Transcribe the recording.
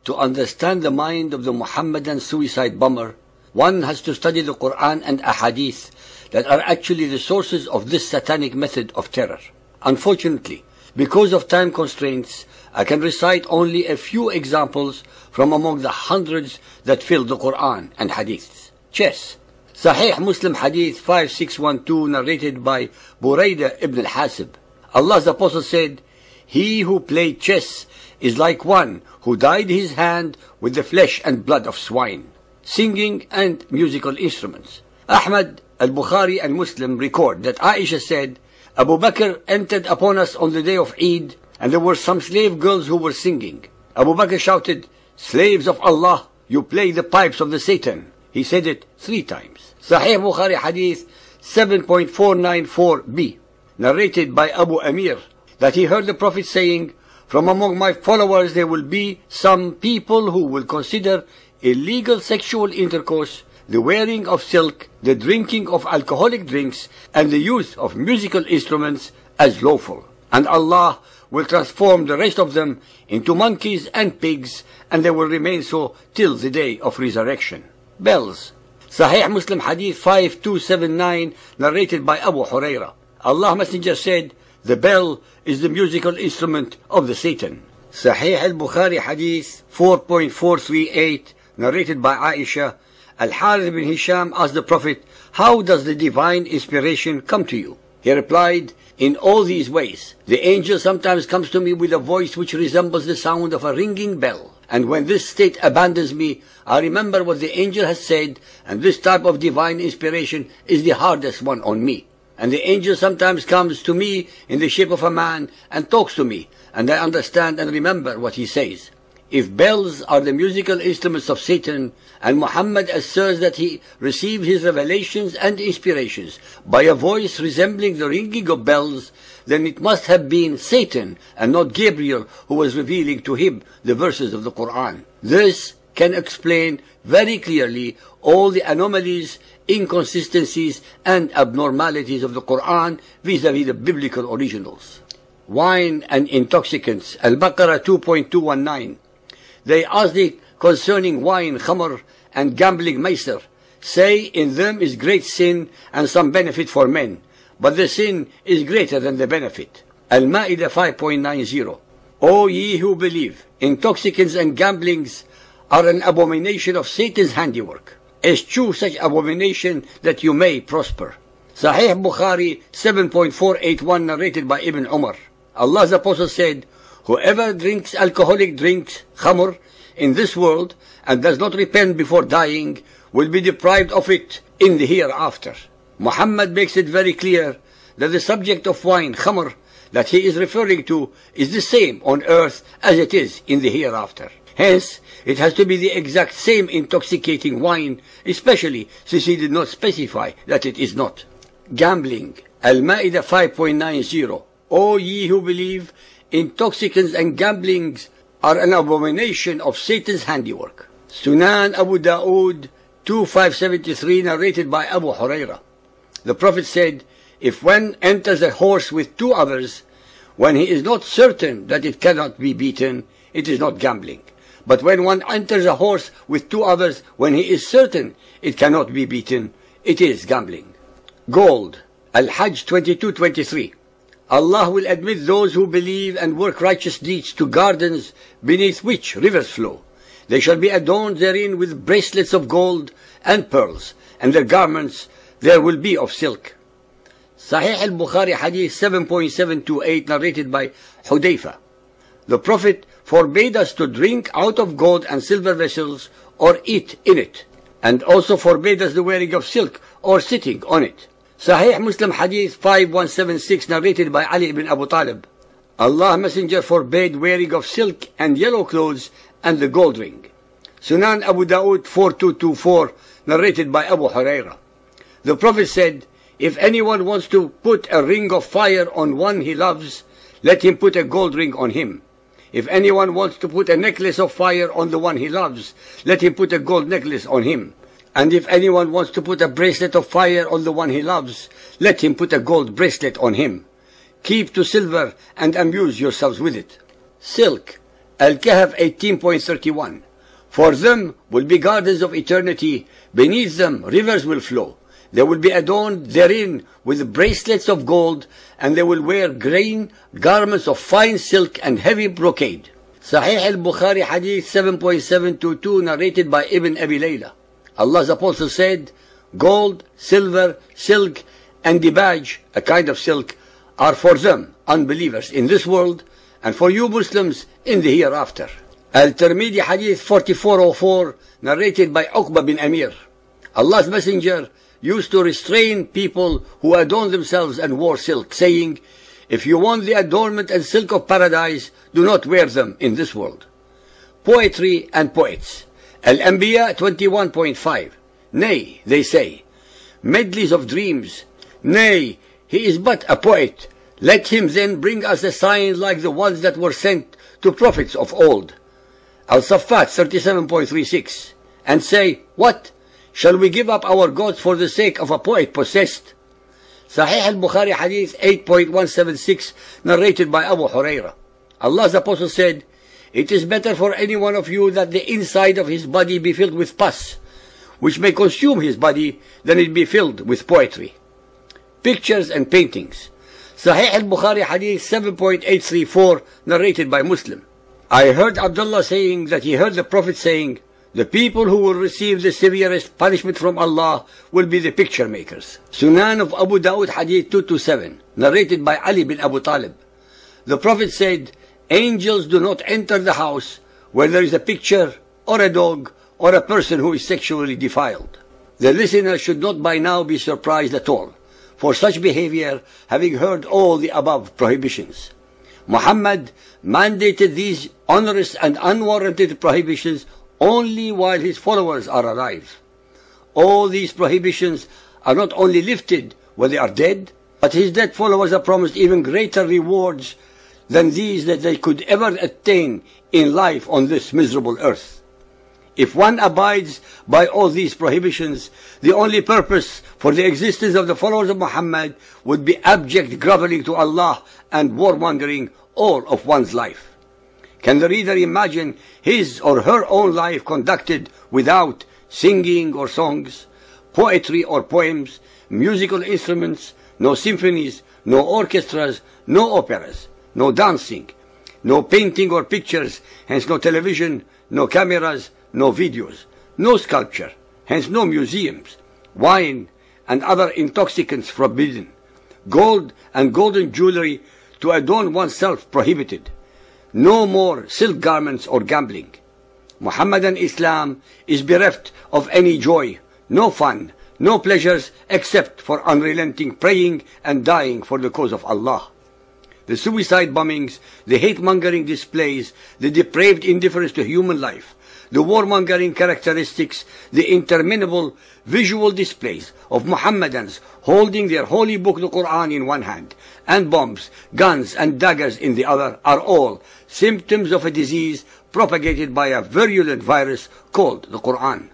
To understand the mind of the Muhammadan suicide bomber, one has to study the Quran and Ahadith that are actually the sources of this satanic method of terror. Unfortunately, because of time constraints, I can recite only a few examples from among the hundreds that fill the Quran and Hadiths. Chess. Sahih Muslim Hadith 5612, narrated by Buraidah ibn al-Hasib. Allah's Apostle said, "He who played chess is like one who dyed his hand with the flesh and blood of swine." Singing and musical instruments. Ahmad, al-Bukhari and Muslim record that Aisha said, Abu Bakr entered upon us on the day of Eid, and there were some slave girls who were singing. Abu Bakr shouted, "Slaves of Allah, you play the pipes of the Satan." He said it 3 times. Sahih Bukhari Hadith 7.494b, narrated by Abu Amir, that he heard the Prophet saying, "From among my followers there will be some people who will consider illegal sexual intercourse, the wearing of silk, the drinking of alcoholic drinks, and the use of musical instruments as lawful. And Allah will transform the rest of them into monkeys and pigs, and they will remain so till the day of resurrection." Bells. Sahih Muslim Hadith 5279, narrated by Abu Huraira. Allah Messenger said, "The bell is the musical instrument of the Satan." Sahih al-Bukhari Hadith 4.438, narrated by Aisha. Al-Harith bin Hisham asked the Prophet, "How does the divine inspiration come to you?" He replied, "In all these ways. The angel sometimes comes to me with a voice which resembles the sound of a ringing bell. And when this state abandons me, I remember what the angel has said, and this type of divine inspiration is the hardest one on me. And the angel sometimes comes to me in the shape of a man and talks to me, and I understand and remember what he says. If bells are the musical instruments of Satan, and Muhammad asserts that he received his revelations and inspirations by a voice resembling the ringing of bells, then it must have been Satan and not Gabriel who was revealing to him the verses of the Quran. This can explain very clearly all the anomalies, inconsistencies, and abnormalities of the Quran vis-à-vis the biblical originals. Wine and intoxicants. Al-Baqarah 2.219. They asked thee concerning wine, khamr, and gambling, maisir. Say, in them is great sin and some benefit for men, but the sin is greater than the benefit. Al-Ma'idah 5.90. O ye who believe, intoxicants and gamblings are an abomination of Satan's handiwork. Eschew such abomination that you may prosper. Sahih Bukhari 7.481, narrated by Ibn Umar. Allah's Apostle said, "Whoever drinks alcoholic drinks, khamr, in this world, and does not repent before dying, will be deprived of it in the hereafter." Muhammad makes it very clear that the subject of wine, khamr, that he is referring to is the same on earth as it is in the hereafter. Hence, it has to be the exact same intoxicating wine, especially since he did not specify that it is not. Gambling. Al-Ma'idah 5.90. O ye who believe, intoxicants and gamblings are an abomination of Satan's handiwork. Sunan Abu Dawood 2573, narrated by Abu Huraira. The Prophet said, "If one enters a horse with 2 others, when he is not certain that it cannot be beaten, it is not gambling. But when one enters a horse with 2 others, when he is certain it cannot be beaten, it is gambling." Gold. Al-Hajj 22:23. Allah will admit those who believe and work righteous deeds to gardens beneath which rivers flow. They shall be adorned therein with bracelets of gold and pearls, and their garments there will be of silk. Sahih al-Bukhari Hadith 7.728, narrated by Hudayfa. The Prophet forbade us to drink out of gold and silver vessels or eat in it, and also forbade us the wearing of silk or sitting on it. Sahih Muslim Hadith 5176, narrated by Ali ibn Abu Talib. Allah Messenger forbade wearing of silk and yellow clothes and the gold ring. Sunan Abu Dawood 4224, narrated by Abu Huraira. The Prophet said, "If anyone wants to put a ring of fire on one he loves, let him put a gold ring on him. If anyone wants to put a necklace of fire on the one he loves, let him put a gold necklace on him. And if anyone wants to put a bracelet of fire on the one he loves, let him put a gold bracelet on him. Keep to silver and amuse yourselves with it." Silk. Al-Kahf 18.31. For them will be gardens of eternity, beneath them rivers will flow. They will be adorned therein with bracelets of gold, and they will wear green garments of fine silk and heavy brocade. Sahih al-Bukhari Hadith 7.722, narrated by Ibn Abi Layla. Allah's Apostle said, gold, silver, silk, and dibaj, a kind of silk, are for them, unbelievers, in this world, and for you Muslims in the hereafter. Al-Tirmidhi Hadith 4404, narrated by Uqba bin Amir. Allah's Messenger used to restrain people who adorned themselves and wore silk, saying, if you want the adornment and silk of paradise, do not wear them in this world. Poetry and poets. Al-Anbiya 21.5. Nay, they say, medleys of dreams. Nay, he is but a poet. Let him then bring us a sign like the ones that were sent to prophets of old. Al-Saffat 37.36. And say, what? Shall we give up our gods for the sake of a poet possessed? Sahih al-Bukhari Hadith 8.176, narrated by Abu Hurairah. Allah's Apostle said, it is better for any one of you that the inside of his body be filled with pus, which may consume his body, than it be filled with poetry. Pictures and paintings. Sahih al-Bukhari Hadith 7.834, narrated by Muslim. I heard Abdullah saying that he heard the Prophet saying, the people who will receive the severest punishment from Allah will be the picture makers. Sunan of Abu Dawud Hadith 227, narrated by Ali bin Abu Talib. The Prophet said, angels do not enter the house where there is a picture or a dog or a person who is sexually defiled. The listener should not by now be surprised at all for such behavior, having heard all the above prohibitions. Muhammad mandated these onerous and unwarranted prohibitions only while his followers are alive. All these prohibitions are not only lifted when they are dead, but his dead followers are promised even greater rewards than these that they could ever attain in life on this miserable earth. If one abides by all these prohibitions, the only purpose for the existence of the followers of Muhammad would be abject groveling to Allah and warmongering all of one's life. Can the reader imagine his or her own life conducted without singing or songs, poetry or poems, musical instruments, no symphonies, no orchestras, no operas, no dancing, no painting or pictures, hence no television, no cameras, no videos, no sculpture, hence no museums, wine and other intoxicants forbidden, gold and golden jewelry to adorn oneself prohibited, no more silk garments or gambling. Muhammadan Islam is bereft of any joy, no fun, no pleasures except for unrelenting praying and dying for the cause of Allah. The suicide bombings, the hate-mongering displays, the depraved indifference to human life, the warmongering characteristics, the interminable visual displays of Muhammadans holding their holy book, the Quran, in one hand, and bombs, guns, and daggers in the other, are all symptoms of a disease propagated by a virulent virus called the Quran.